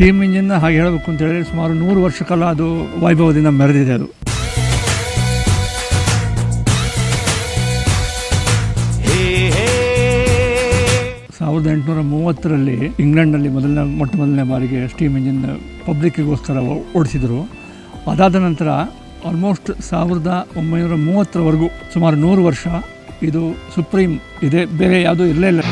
Steam engine ಹಾಗೆ ಹೇಳಬೇಕು ಅಂತ ಹೇಳಿದ್ರೆ ಸುಮಾರು 100 ವರ್ಷ ಕಾಲ ಅದು ವೈಭವದಿಂದ ಮೆರೆದಿದೆ. ಅದು 1830ರಲ್ಲಿ ಇಂಗ್ಲೆಂಡ್ನಲ್ಲಿ ಮೊಟ್ಟ ಮೊದಲನೇ ಬಾರಿಗೆ ಸ್ಟೀಮ್ ಇಂಜಿನ್ ಪಬ್ಲಿಕ್ಕಿಗೋಸ್ಕರ ಓಡಿಸಿದರು. ಅದಾದ ನಂತರ ಆಲ್ಮೋಸ್ಟ್ 1930ರವರೆಗೂ ಸುಮಾರು 100 ವರ್ಷ ಇದು ಸುಪ್ರೀಂ ಇದೆ, ಬೇರೆ ಯಾವುದೂ ಇರಲೇ ಇಲ್ಲ.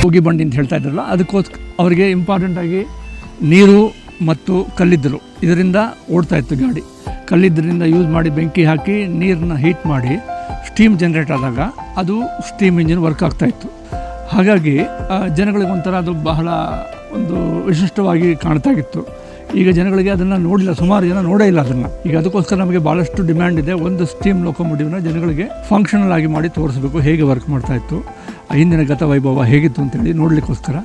ಹೋಗಿ ಬಂಡಿ ಅಂತ ಹೇಳ್ತಾ ಇದ್ರಲ್ಲ, ಅದಕ್ಕೋಸ್ಕರ ಅವರಿಗೆ ಇಂಪಾರ್ಟೆಂಟಾಗಿ ನೀರು ಮತ್ತು ಕಲ್ಲಿದ್ದಲು ಇದರಿಂದ ಓಡ್ತಾ ಇತ್ತು ಗಾಡಿ. ಕಲ್ಲಿದ್ದಲಿಂದ ಯೂಸ್ ಮಾಡಿ ಬೆಂಕಿ ಹಾಕಿ ನೀರನ್ನ ಹೀಟ್ ಮಾಡಿ ಸ್ಟೀಮ್ ಜನ್ರೇಟ್ ಆದಾಗ ಅದು ಸ್ಟೀಮ್ ಇಂಜಿನ್ ವರ್ಕ್ ಆಗ್ತಾಯಿತ್ತು. ಹಾಗಾಗಿ ಜನಗಳಿಗೊಂಥರ ಅದು ಬಹಳ ಒಂದು ವಿಶಿಷ್ಟವಾಗಿ ಕಾಣ್ತಾಗಿತ್ತು. ಈಗ ಜನಗಳಿಗೆ ಅದನ್ನು ನೋಡಿಲ್ಲ, ಸುಮಾರು ಜನ ನೋಡೇ ಇಲ್ಲ ಅದನ್ನು. ಈಗ ಅದಕ್ಕೋಸ್ಕರ ನಮಗೆ ಭಾಳಷ್ಟು ಡಿಮ್ಯಾಂಡ್ ಇದೆ. ಒಂದು ಸ್ಟೀಮ್ ಲೋಕೋಮೋಟಿವ್ನ ಜನಗಳಿಗೆ ಫಂಕ್ಷನಲ್ ಆಗಿ ಮಾಡಿ ತೋರಿಸ್ಬೇಕು, ಹೇಗೆ ವರ್ಕ್ ಮಾಡ್ತಾಯಿತ್ತು, ಹಿಂದಿನ ಗತವೈಭವ ಹೇಗಿತ್ತು ಅಂತೇಳಿ ನೋಡಲಿಕ್ಕೋಸ್ಕರ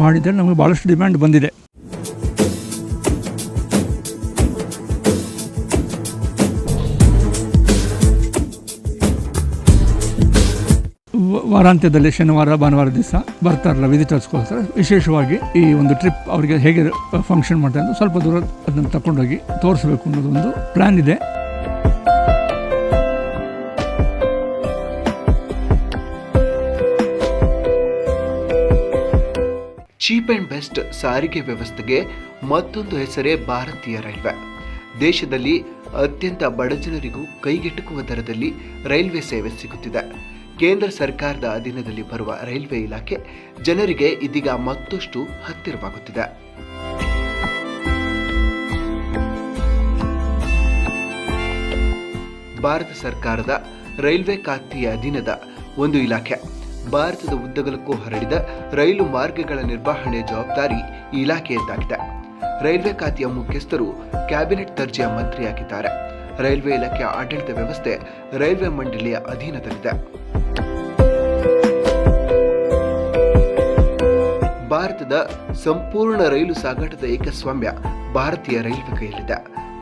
ಮಾಡಿದರೆ ನಮಗೆ ಭಾಳಷ್ಟು ಡಿಮ್ಯಾಂಡ್ ಬಂದಿದೆ. ವಾರಾಂತ್ಯದಲ್ಲಿ ಶನಿವಾರ ಭಾನುವಾರ ದಿವಸ ಬರ್ತಾರಲ್ಲ ವಿಸಿಟರ್ಸ್ಗೋಸ್ಕರ, ವಿಶೇಷವಾಗಿ ಈ ಒಂದು ಟ್ರಿಪ್ ಅವರಿಗೆ ಹೇಗೆ ಫಂಕ್ಷನ್ ಮಾಡ್ತಾರೆ ಅಂತ ಸ್ವಲ್ಪ ದೂರ ಅದನ್ನು ತಗೊಂಡೋಗಿ ತೋರಿಸಬೇಕು ಅನ್ನೋದೊಂದು ಪ್ಲ್ಯಾನ್ ಇದೆ. ಚೀಪ್ ಆ್ಯಂಡ್ ಬೆಸ್ಟ್ ಸಾರಿಗೆ ವ್ಯವಸ್ಥೆಗೆ ಮತ್ತೊಂದು ಹೆಸರೇ ಭಾರತೀಯ ರೈಲ್ವೆ. ದೇಶದಲ್ಲಿ ಅತ್ಯಂತ ಬಡಜನರಿಗೂ ಕೈಗೆಟುಕುವ ದರದಲ್ಲಿ ರೈಲ್ವೆ ಸೇವೆ ಸಿಗುತ್ತಿದೆ. ಕೇಂದ್ರ ಸರ್ಕಾರದ ಅಧೀನದಲ್ಲಿ ಬರುವ ರೈಲ್ವೆ ಇಲಾಖೆ ಜನರಿಗೆ ಇದೀಗ ಮತ್ತಷ್ಟು ಹತ್ತಿರವಾಗುತ್ತಿದೆ. ಭಾರತ ಸರ್ಕಾರದ ರೈಲ್ವೆ ಖಾತೆಯ ಅಧೀನದ ಒಂದು ಇಲಾಖೆ. ಭಾರತದ ಉದ್ದಗಲಕ್ಕೂ ಹರಡಿದ ರೈಲು ಮಾರ್ಗಗಳ ನಿರ್ವಹಣೆ ಜವಾಬ್ದಾರಿ ಈ ಇಲಾಖೆಯದ್ದಾಗಿದೆ. ರೈಲ್ವೆ ಖಾತೆಯ ಮುಖ್ಯಸ್ಥರು ಕ್ಯಾಬಿನೆಟ್ ದರ್ಜೆಯ ಮಂತ್ರಿಯಾಗಿದ್ದಾರೆ. ರೈಲ್ವೆ ಇಲಾಖೆಯ ಆಡಳಿತ ವ್ಯವಸ್ಥೆ ರೈಲ್ವೆ ಮಂಡಳಿಯ ಅಧೀನದಲ್ಲಿದೆ. ಭಾರತದ ಸಂಪೂರ್ಣ ರೈಲು ಸಾಗಾಟದ ಏಕಸ್ವಾಮ್ಯ ಭಾರತೀಯ ರೈಲ್ವೆ ಕೈಯಲ್ಲಿದೆ.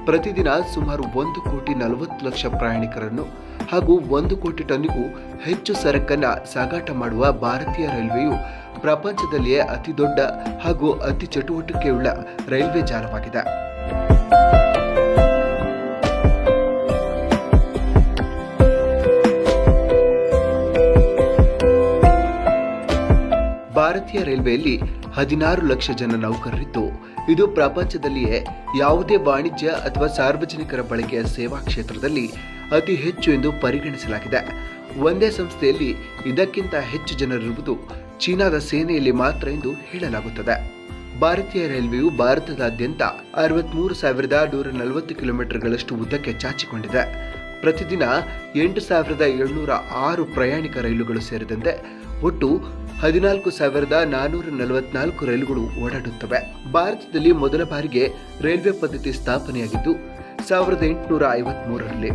ಪ್ರತಿದಿನ ಸುಮಾರು 1,40,00,000 ಪ್ರಯಾಣಿಕರನ್ನು ಹಾಗೂ 1 ಕೋಟಿ ಟನ್ನಿಗೂ ಹೆಚ್ಚು ಸರಕನ್ನು ಸಾಗಾಟ ಮಾಡುವ ಭಾರತೀಯ ರೈಲ್ವೆಯು ಪ್ರಪಂಚದಲ್ಲಿಯೇ ಅತಿ ದೊಡ್ಡ ಹಾಗೂ ಅತಿ ಚಟುವಟಿಕೆಯುಳ್ಳ ರೈಲ್ವೆ ಜಾಲವಾಗಿದೆ. ಭಾರತೀಯ ರೈಲ್ವೆಯಲ್ಲಿ 16 ಲಕ್ಷ ಜನ ನೌಕರರಿದ್ದು, ಇದು ಪ್ರಪಂಚದಲ್ಲಿಯೇ ಯಾವುದೇ ವಾಣಿಜ್ಯ ಅಥವಾ ಸಾರ್ವಜನಿಕರ ಬಳಕೆಯ ಸೇವಾ ಕ್ಷೇತ್ರದಲ್ಲಿ ಅತಿ ಹೆಚ್ಚು ಎಂದು ಪರಿಗಣಿಸಲಾಗಿದೆ. ಒಂದೇ ಸಂಸ್ಥೆಯಲ್ಲಿ ಇದಕ್ಕಿಂತ ಹೆಚ್ಚು ಜನರಿರುವುದು ಚೀನಾದ ಸೇನೆಯಲ್ಲಿ ಮಾತ್ರ ಎಂದು ಹೇಳಲಾಗುತ್ತದೆ. ಭಾರತೀಯ ರೈಲ್ವೆಯು ಭಾರತದಾದ್ಯಂತ 63,140 ಕಿಲೋಮೀಟರ್ಗಳಷ್ಟು ಉದ್ದಕ್ಕೆ ಚಾಚಿಕೊಂಡಿದೆ. ಪ್ರತಿದಿನ 8,706 ಪ್ರಯಾಣಿಕ ರೈಲುಗಳು ಸೇರಿದಂತೆ ಒಟ್ಟು 14,444 ರೈಲುಗಳು ಓಡಾಡುತ್ತವೆ. ಭಾರತದಲ್ಲಿ ಮೊದಲ ಬಾರಿಗೆ ರೈಲ್ವೆ ಪದ್ಧತಿ ಸ್ಥಾಪನೆಯಾಗಿದ್ದು 1853ರಲ್ಲಿ.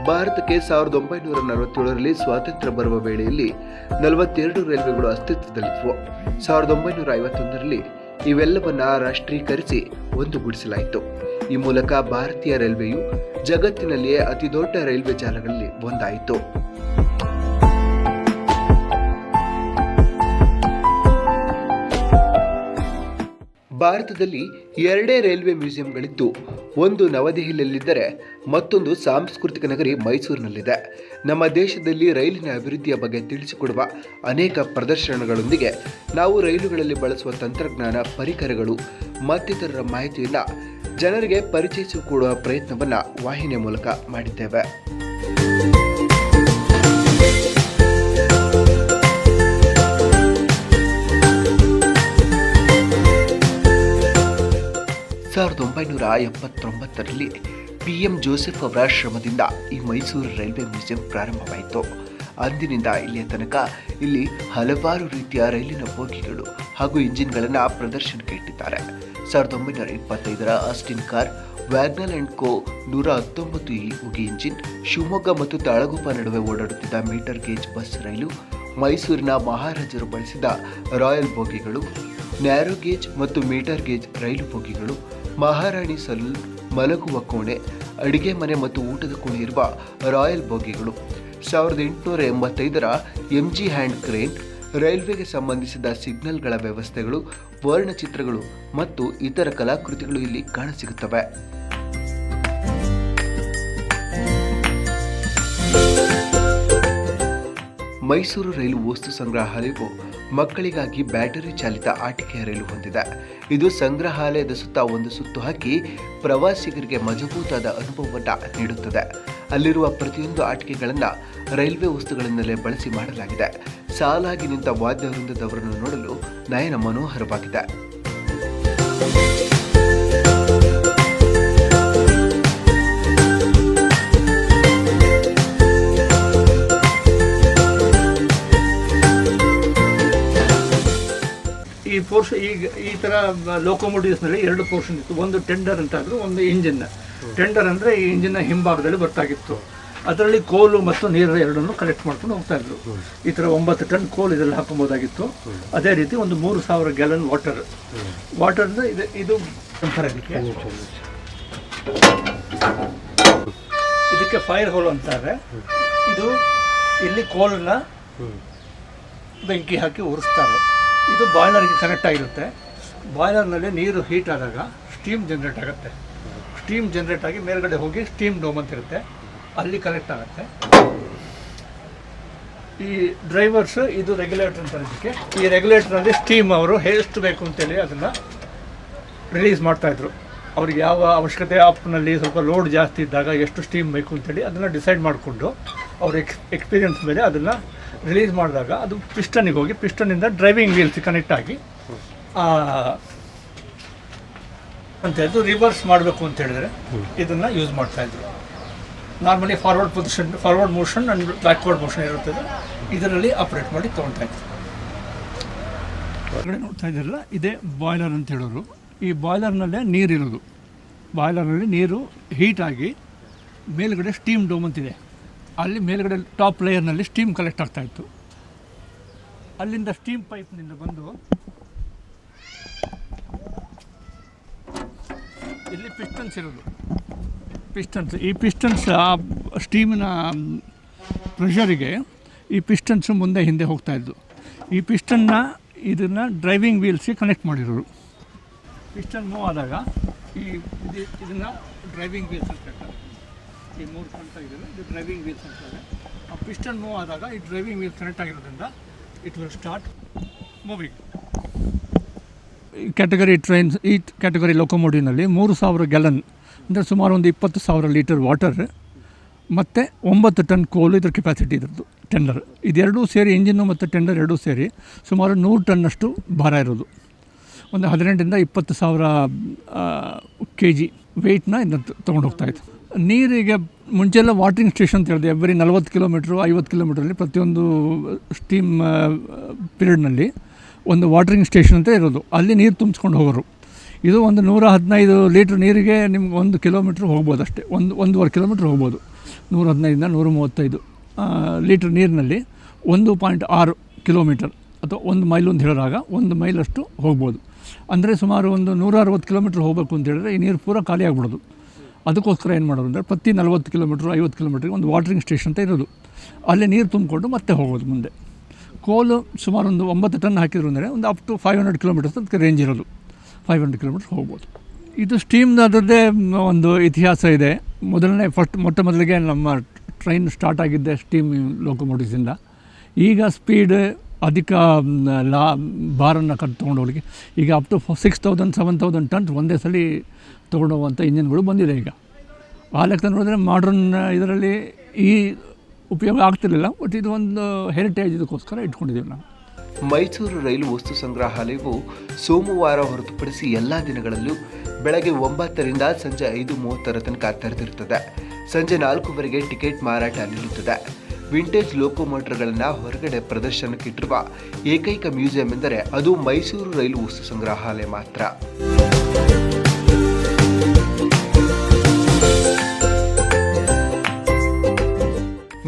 ಭಾರತಕ್ಕೆ 1947ರಲ್ಲಿ ಸ್ವಾತಂತ್ರ್ಯ ಬರುವ ವೇಳೆಯಲ್ಲಿ 42 ರೈಲ್ವೆಗಳು ಅಸ್ತಿತ್ವದಲ್ಲಿದ್ದವು. 1951ರಲ್ಲಿ ಇವೆಲ್ಲವನ್ನ ರಾಷ್ಟ್ರೀಕರಿಸಿ ಒಂದುಗೂಡಿಸಲಾಯಿತು. ಈ ಮೂಲಕ ಭಾರತೀಯ ರೈಲ್ವೆಯು ಜಗತ್ತಿನಲ್ಲಿಯೇ ಅತಿ ದೊಡ್ಡ ರೈಲ್ವೆ ಜಾಲಗಳಲ್ಲಿ ಒಂದಾಯಿತು. ಭಾರತದಲ್ಲಿ 2 ರೈಲ್ವೆ ಮ್ಯೂಸಿಯಂಗಳಿದ್ದು, ಒಂದು ನವದೆಹಲಿಯಲ್ಲಿದ್ದರೆ ಮತ್ತೊಂದು ಸಾಂಸ್ಕೃತಿಕ ನಗರಿ ಮೈಸೂರಿನಲ್ಲಿದೆ. ನಮ್ಮ ದೇಶದಲ್ಲಿ ರೈಲಿನ ಅಭಿವೃದ್ಧಿಯ ಬಗ್ಗೆ ತಿಳಿಸಿಕೊಡುವ ಅನೇಕ ಪ್ರದರ್ಶನಗಳೊಂದಿಗೆ ನಾವು ರೈಲುಗಳಲ್ಲಿ ಬಳಸುವ ತಂತ್ರಜ್ಞಾನ, ಪರಿಕರಗಳು ಮತ್ತಿತರರ ಮಾಹಿತಿಯನ್ನು ಜನರಿಗೆ ಪರಿಚಯಿಸಿಕೊಡುವ ಪ್ರಯತ್ನವನ್ನು ವಾಹಿನಿಯ ಮೂಲಕ ಮಾಡಿದ್ದೇವೆ. ಸಾವಿರದ 1979ರಲ್ಲಿ PM ಜೋಸೆಫ್ ಅವರ ಶ್ರಮದಿಂದ ಈ ಮೈಸೂರು ರೈಲ್ವೆ ಮ್ಯೂಸಿಯಂ ಪ್ರಾರಂಭವಾಯಿತು. ಅಂದಿನಿಂದ ಇಲ್ಲಿಯ ತನಕ ಇಲ್ಲಿ ಹಲವಾರು ರೀತಿಯ ರೈಲಿನ ಬೋಗಿಗಳು ಹಾಗೂ ಇಂಜಿನ್ಗಳನ್ನು ಪ್ರದರ್ಶನಕ್ಕೆ ಇಟ್ಟಿದ್ದಾರೆ. 1925ರ Austin car, Wagner and Co 119 ಉಗಿ ಇಂಜಿನ್, ಶಿವಮೊಗ್ಗ ಮತ್ತು ತಾಳಗುಪ್ಪ ನಡುವೆ ಓಡಾಡುತ್ತಿದ್ದ ಮೀಟರ್ ಗೇಜ್ ಬಸ್ ರೈಲು, ಮೈಸೂರಿನ ಮಹಾರಾಜರು ಬಳಸಿದ ರಾಯಲ್ ಬೋಗಿಗಳು, ನ್ಯಾರೋ ಗೇಜ್ ಮತ್ತು ಮೀಟರ್ ಗೇಜ್ ರೈಲು ಬೋಗಿಗಳು, ಮಹಾರಾಣಿ ಸಲೂನ್, ಮಲಗುವ ಕೋಣೆ, ಅಡಿಗೆ ಮನೆ ಮತ್ತು ಊಟದ ಕೋಣೆ ಇರುವ ರಾಯಲ್ ಬೋಗಿಗಳು, 1885ರ MG ಹ್ಯಾಂಡ್ ಕ್ರೇನ್, ರೈಲ್ವೆಗೆ ಸಂಬಂಧಿಸಿದ ಸಿಗ್ನಲ್ಗಳ ವ್ಯವಸ್ಥೆಗಳು, ವರ್ಣಚಿತ್ರಗಳು ಮತ್ತು ಇತರ ಕಲಾಕೃತಿಗಳು ಇಲ್ಲಿ ಕಾಣಸಿಗುತ್ತವೆ. ಮೈಸೂರು ರೈಲು ವಸ್ತು ಸಂಗ್ರಹಾಲಯವು ಮಕ್ಕಳಿಗಾಗಿ ಬ್ಯಾಟರಿ ಚಾಲಿತ ಆಟಿಕೆಯ ರೈಲು ಹೊಂದಿದೆ. ಇದು ಸಂಗ್ರಹಾಲಯದ ಸುತ್ತ ಒಂದು ಸುತ್ತು ಹಾಕಿ ಪ್ರವಾಸಿಗರಿಗೆ ಮಜಬೂತಾದ ಅನುಭವವನ್ನು ನೀಡುತ್ತದೆ. ಅಲ್ಲಿರುವ ಪ್ರತಿಯೊಂದು ಆಟಿಕೆಗಳನ್ನು ರೈಲ್ವೆ ವಸ್ತುಗಳಿಂದಲೇ ಬಳಸಿ ಮಾಡಲಾಗಿದೆ. ಸಾಲಾಗಿ ನಿಂತ ವಾದ್ಯ ವೃಂದದವರನ್ನು ನೋಡಲು ನಯನ ಮನೋಹರವಾಗಿದೆ. ಈ ಪೋರ್ಷನ್ ಈ ಥರ ಲೋಕೋಮೋಟಿವ್ಸ್ನಲ್ಲಿ 2 ಪೋರ್ಷನ್ ಇತ್ತು. ಒಂದು ಟೆಂಡರ್ ಅಂತ ಆದರೂ ಒಂದು ಇಂಜಿನ್. ಟೆಂಡರ್ ಅಂದರೆ ಈ ಇಂಜಿನ್ನ ಹಿಂಭಾಗದಲ್ಲಿ ಬರ್ತಾಗಿತ್ತು. ಅದರಲ್ಲಿ ಕೋಲು ಮತ್ತು ನೀರು ಎರಡನ್ನು ಕಲೆಕ್ಟ್ ಮಾಡ್ಕೊಂಡು ಹೋಗ್ತಾ ಇದ್ರು. ಈ ಥರ 9 ಟನ್ ಕೋಲ್ ಇದರಲ್ಲಿ ಹಾಕೊಬೋದಾಗಿತ್ತು. ಅದೇ ರೀತಿ ಒಂದು 3000 ಗ್ಯಾಲನ್ ವಾಟರ್ ಇದು ಇದಕ್ಕೆ ಫೈರ್ ಹೋಲ್ ಅಂತಾರೆ. ಇದು ಇಲ್ಲಿ ಕೋಲನ್ನ ಬೆಂಕಿ ಹಾಕಿ ಉರಿಸ್ತಾರೆ. ಇದು ಬಾಯ್ಲರ್ಗೆ ಕನೆಕ್ಟ್ ಆಗಿರುತ್ತೆ. ಬಾಯ್ಲರ್ನಲ್ಲಿ ನೀರು ಹೀಟ್ ಆದಾಗ ಸ್ಟೀಮ್ ಜನ್ರೇಟ್ ಆಗುತ್ತೆ. ಸ್ಟೀಮ್ ಜನ್ರೇಟ್ ಆಗಿ ಮೇಲ್ಗಡೆ ಹೋಗಿ ಸ್ಟೀಮ್ ಡೋಮ್ ಅಂತ ಇರುತ್ತೆ, ಅಲ್ಲಿ ಕನೆಕ್ಟ್ ಆಗುತ್ತೆ. ಈ ಡ್ರೈವರ್ಸ್ ಇದು ರೆಗ್ಯುಲೇಟರ್ ಅಂತ ಇದಕ್ಕೆ. ಈ ರೆಗ್ಯುಲೇಟರ್ನಲ್ಲಿ ಸ್ಟೀಮ್ ಅವರು ಎಷ್ಟು ಬೇಕು ಅಂತೇಳಿ ಅದನ್ನು ರಿಲೀಸ್ ಮಾಡ್ತಾಯಿದ್ರು. ಅವ್ರಿಗೆ ಯಾವ ಅವಶ್ಯಕತೆ, ಅಪ್ನಲ್ಲಿ ಸ್ವಲ್ಪ ಲೋಡ್ ಜಾಸ್ತಿ ಇದ್ದಾಗ ಎಷ್ಟು ಸ್ಟೀಮ್ ಬೇಕು ಅಂತೇಳಿ ಅದನ್ನು ಡಿಸೈಡ್ ಮಾಡಿಕೊಂಡು ಅವ್ರ ಎಕ್ಸ್ಪೀರಿಯನ್ಸ್ ಮೇಲೆ ಅದನ್ನು ರಿಲೀಸ್ ಮಾಡಿದಾಗ ಅದು ಪಿಸ್ಟನ್ನಿಗೆ ಹೋಗಿ ಪಿಸ್ಟನ್ನಿಂದ ಡ್ರೈವಿಂಗ್ ವೀಲ್ಸ್ ಕನೆಕ್ಟ್ ಆಗಿ ಅಂತ ಹೇಳಿದ್ರು ರಿವರ್ಸ್ ಮಾಡಬೇಕು ಅಂತ ಹೇಳಿದ್ರೆ ಇದನ್ನು ಯೂಸ್ ಮಾಡ್ತಾಯಿದ್ರು. Normally forward motion and backward motion ಇರುತ್ತದೆ. ಇದರಲ್ಲಿ ಆಪ್ರೇಟ್ ಮಾಡಿ ತೊಗೊಳ್ತಾಯಿದ್ರು. ಹೊರಗಡೆ ನೋಡ್ತಾ ಇದ್ದಾರಲ್ಲ, ಇದೇ ಬಾಯ್ಲರ್ ಅಂತ ಹೇಳೋರು. ಈ ಬಾಯ್ಲರ್ನಲ್ಲೇ ನೀರಿರೋದು. ಬಾಯ್ಲರ್ನಲ್ಲಿ ನೀರು ಹೀಟಾಗಿ ಮೇಲುಗಡೆ ಸ್ಟೀಮ್ ಡೋಮ್ ಅಂತಿದೆ, ಅಲ್ಲಿ ಮೇಲುಗಡೆ ಟಾಪ್ ಲೇಯರ್ನಲ್ಲಿ ಸ್ಟೀಮ್ ಕಲೆಕ್ಟ್ ಆಗ್ತಾಯಿತ್ತು. ಅಲ್ಲಿಂದ ಸ್ಟೀಮ್ ಪೈಪ್ನಿಂದ ಬಂದು ಇಲ್ಲಿ ಪಿಸ್ಟನ್ಸ್ ಇರೋದು. ಈ ಪಿಸ್ಟನ್ಸ್ ಆ ಸ್ಟೀಮಿನ ಪ್ರೆಷರಿಗೆ ಈ ಪಿಸ್ಟನ್ಸು ಮುಂದೆ ಹಿಂದೆ ಹೋಗ್ತಾಯಿದ್ದು. ಈ ಇದನ್ನು ಡ್ರೈವಿಂಗ್ ವೀಲ್ಸ್ಗೆ ಕನೆಕ್ಟ್ ಮಾಡಿರೋರು. ಪಿಸ್ಟನ್ ಮೂವ್ ಆದಾಗ ಇದನ್ನು ಡ್ರೈವಿಂಗ್ ವೀಲ್ಸ್ ಅಂತ ಹೇಳ್ತಾರೆ. ಈ 3 ಕಾಣ್ತಾ ಇದೆಯಲ್ಲ, ಇದು ಡ್ರೈವಿಂಗ್ ವೀಲ್ಸ್ ಅಂತಾರೆ. ಆ ಪಿಸ್ಟನ್ ಮೂವ್ ಆದಾಗ ಈ ಡ್ರೈವಿಂಗ್ ವೀಲ್ಸ್ ಕನೆಕ್ಟ್ ಆಗಿರೋದ್ರಿಂದ ಇಟ್ ವಿಲ್ ಸ್ಟಾರ್ಟ್ ಮೂವಿಂಗ್. ಈ ಕ್ಯಾಟಗರಿ ಲೊಕೊಮೋಟಿವ್ನಲ್ಲಿ 3000 ಗ್ಯಾಲನ್ ಅಂದರೆ ಸುಮಾರು ಒಂದು 20,000 ಲೀಟರ್ ವಾಟರ್ ಮತ್ತು 9 ಟನ್ ಕೋಲು ಇದ್ರ ಕೆಪಾಸಿಟಿ ಇದ್ರದ್ದು ಟೆಂಡರ್. ಇದೆರಡೂ ಸೇರಿ, ಇಂಜಿನ್ನು ಮತ್ತು ಟೆಂಡರ್ ಎರಡೂ ಸೇರಿ ಸುಮಾರು 100 ಟನ್ನಷ್ಟು ಭಾರ ಇರೋದು. ಒಂದು 18,000 to 20,000 kg ವೆಯ್ಟ್ನ ಇದನ್ನು ತೊಗೊಂಡು ಹೋಗ್ತಾಯಿತ್ತು. ನೀರಿಗೆ ಮುಂಚೆಲ್ಲ ವಾಟ್ರಿಂಗ್ ಸ್ಟೇಷನ್ ಅಂತ ಹೇಳಿದೆ. ಎವ್ರಿ 40 ಕಿಲೋಮೀಟ್ರು 50 ಕಿಲೋಮೀಟ್ರಲ್ಲಿ ಪ್ರತಿಯೊಂದು ಸ್ಟೀಮ್ ಪೀರಿಯಡ್ನಲ್ಲಿ ಒಂದು ವಾಟ್ರಿಂಗ್ ಸ್ಟೇಷನ್ ಅಂತ ಇರೋದು. ಅಲ್ಲಿ ನೀರು ತುಂಬಿಸ್ಕೊಂಡು ಹೋಗೋರು. ಇದು ಒಂದು 115 ಲೀಟ್ರ್ ನೀರಿಗೆ ನಿಮ್ಗೆ 1 ಕಿಲೋಮೀಟ್ರ್ ಹೋಗ್ಬೋದು ಅಷ್ಟೇ. 1.5 ಕಿಲೋಮೀಟ್ರ್ ಹೋಗ್ಬೋದು. 115 to 135 ಲೀಟ್ರ್ ನೀರಿನಲ್ಲಿ 1.6 ಕಿಲೋಮೀಟರ್ ಅಥವಾ 1 ಮೈಲು ಅಂತ ಹೇಳಿದಾಗ 1 ಮೈಲಷ್ಟು ಹೋಗ್ಬೋದು. ಅಂದರೆ ಸುಮಾರು ಒಂದು 160 ಕಿಲೋಮೀಟ್ರ್ ಹೋಗಬೇಕು ಅಂತ ಹೇಳಿದ್ರೆ ಈ ನೀರು ಪೂರ ಖಾಲಿ ಆಗ್ಬಿಡೋದು. ಅದಕ್ಕೋಸ್ಕರ ಏನು ಮಾಡೋದು ಅಂದರೆ ಪ್ರತಿ 40 ಕಿಲೋಮೀಟ್ರ್ 50 ಕಿಲೋಮೀಟ್ರಿಗೆ ಒಂದು ವಾಟ್ರಿಂಗ್ ಸ್ಟೇಷನ್ ಅಂತ ಇರೋದು. ಅಲ್ಲಿ ನೀರು ತುಂಬಿಕೊಂಡು ಮತ್ತೆ ಹೋಗೋದು ಮುಂದೆ. ಕೋಲು ಸುಮಾರು ಒಂದು 9 ಟನ್ ಹಾಕಿದ್ರು ಅಂದರೆ ಒಂದು ಅಪ್ ಟು 500 ಕಿಲೋಮೀಟರ್ಸ್ ಅದಕ್ಕೆ ರೇಂಜ್ ಇರೋದು. 500 ಕಿಲೋಮೀಟರ್ ಹೋಗ್ಬೋದು. ಇದು ಸ್ಟೀಮ್ದು ಅದರದ್ದೇ ಒಂದು ಇತಿಹಾಸ ಇದೆ. ಮೊಟ್ಟ ಮೊದಲಿಗೆ ನಮ್ಮ ಟ್ರೈನ್ ಸ್ಟಾರ್ಟ್ ಆಗಿದ್ದೆ ಸ್ಟೀಮ್ ಲೋಕೋಮೋಟಿವ್ಸಿಂದ. ಈಗ ಸ್ಪೀಡ್ ಅಧಿಕ ಭಾರನ್ನು ತೊಗೊಂಡು ಹೋಗಲಿಕ್ಕೆ ಈಗ ಅಪ್ ಟು 6,000 7,000 ಟನ್ಸ್ ಒಂದೇ ಸಲ ತೊಗೊಂಡೋಗುವಂಥ ಇಂಜಿನ್ಗಳು ಬಂದಿದೆ ಈಗ. ಆ ಲೆಕ್ಕ ನೋಡಿದ್ರೆ ಮಾಡ್ರನ್ ಇದರಲ್ಲಿ ಈ ಉಪಯೋಗ ಆಗ್ತಿರಲಿಲ್ಲ. ಬಟ್ ಇದು ಒಂದು ಹೆರಿಟೇಜ್, ಇದಕ್ಕೋಸ್ಕರ ಇಟ್ಕೊಂಡಿದ್ದೀವಿ ನಾವು. ಮೈಸೂರು ರೈಲು ವಸ್ತು ಸಂಗ್ರಹಾಲಯವು ಸೋಮವಾರ ಹೊರತುಪಡಿಸಿ ಎಲ್ಲ ದಿನಗಳಲ್ಲೂ ಬೆಳಗ್ಗೆ 9ರಿಂದ ಸಂಜೆ 5:30 ತನಕ ತೆರೆದಿರುತ್ತದೆ. ಸಂಜೆ 4ವರೆಗೆ ಟಿಕೆಟ್ ಮಾರಾಟ ನಿಲ್ಲುತ್ತದೆ. ವಿಂಟೇಜ್ ಲೋಕೋಮೋಟರ್ಗಳನ್ನು ಹೊರಗಡೆ ಪ್ರದರ್ಶನಕ್ಕಿಟ್ಟಿರುವ ಏಕೈಕ ಮ್ಯೂಸಿಯಂ ಎಂದರೆ ಅದು ಮೈಸೂರು ರೈಲು ವಸ್ತು ಸಂಗ್ರಹಾಲಯ ಮಾತ್ರ.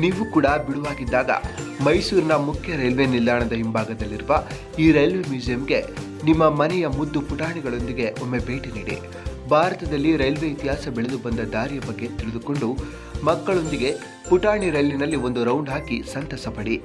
ನೀವು ಕೂಡ ಬಿಡುವಾಗಿದ್ದಾಗ ಮೈಸೂರಿನ ಮುಖ್ಯ ರೈಲ್ವೆ ನಿಲ್ದಾಣದ ಹಿಂಭಾಗದಲ್ಲಿರುವ ಈ ರೈಲ್ವೆ ಮ್ಯೂಸಿಯಂಗೆ ನಿಮ್ಮ ಮನೆಯ ಮುದ್ದು ಪುಟಾಣಿಗಳೊಂದಿಗೆ ಒಮ್ಮೆ ಭೇಟಿ ನೀಡಿ. ಭಾರತದಲ್ಲಿ ರೈಲ್ವೆ ಇತಿಹಾಸ ಬೆಳೆದು ಬಂದ ದಾರಿಯ ಬಗ್ಗೆ ತಿಳಿದುಕೊಂಡು ಮಕ್ಕಳೊಂದಿಗೆ ಪುಟಾಣಿ ರೈಲಿನಲ್ಲಿ ಒಂದು ರೌಂಡ್ ಹಾಕಿ ಸಂತಸ ಪಡಿ.